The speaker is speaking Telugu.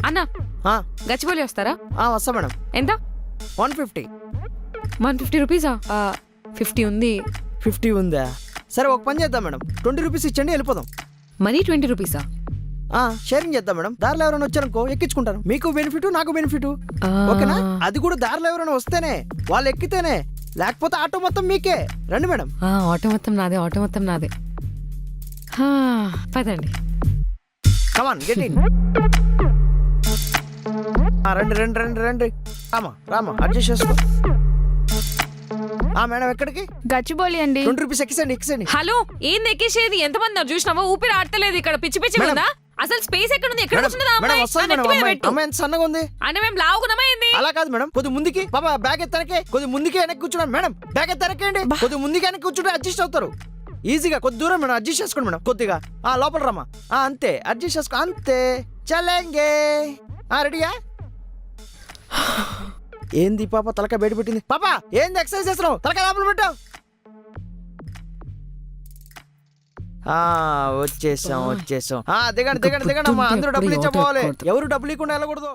అన్నా ఆ, గచ్చిబౌలి వస్తారా? వస్తా మేడం. ఎంత? 150. 150 రూపీసా? 50 ఉంది. 50 ఉందా? సరే ఒక పని చేద్దాం మేడం, 20 రూపీస్ ఇచ్చండి, వెళ్ళిపోదాం. మనీ 20 రూపీసా? షేరింగ్ చేద్దాం మేడం. దారిలో ఎవరైనా వచ్చారనుకో ఎక్కించుకుంటాను, మీకు బెనిఫిట్ నాకు బెనిఫిట్. ఓకేనా? అది కూడా దారిలో ఎవరైనా వస్తేనే, వాళ్ళు ఎక్కితేనే, లేకపోతే ఆటో మొత్తం మీకే. రండి మేడం. ఆటో మొత్తం నాదే, ఆటో మొత్తం నాదే. పదండి. Come on get in. రండి రండి రండి రండి. రామా అడ్జస్ట్ చేసుకో. మేడం ఎక్కడికి? గచ్చిబౌలి అండి. 20 రూపీస్ ఎక్కిసండి. హలో, ఏంది ఎక్కేసేది? ఎంతమంది చూసినావా? ఊపిరి ఆడతలేదు ఇక్కడ. పిచ్చి పిచ్చి ఉందా? అసలు స్పేస్ ఎక్కడ ఉంది? ఎక్కడ కూర్చున్నదా అమ్మాయి? అమ్మాయి ఎంత సన్నగా ఉంది అంటే మేము లావుకున్నామా ఏంది? అలా కాదు మేడం, కొద్ది ముందుకి పాప బ్యాగ్ ఎత్తనకే, కొద్ది ముందుకే వెనక్కి కూర్చున్నాను మేడం. బ్యాగ్ ఎత్తనకేండి, కొద్ది ముందుకి వెనక్కి కూర్చుంటే అడ్జస్ట్ అవుతారు ఈజీగా. కొద్ది దూరం మేడం, అడ్జస్ట్ చేసుకోండి మేడం కొద్దిగా. లోపల రమ్మా. అంతే, అడ్జస్ట్ చేసుకో, అంతే. చలేంగే. రెడీయా? ఏంది పాప తలక బయట పెట్టింది? పాప ఏంది ఎక్సర్సైజ్ చేస్తున్నావు? తలక లోపల పెట్టావు. వచ్చేసాం. దిగండి అమ్మా, అందరూ డబ్బులు ఇచ్చపోవాలి. ఎవరు డబ్బులు ఇవ్వకుండా వెళ్ళకూడదు.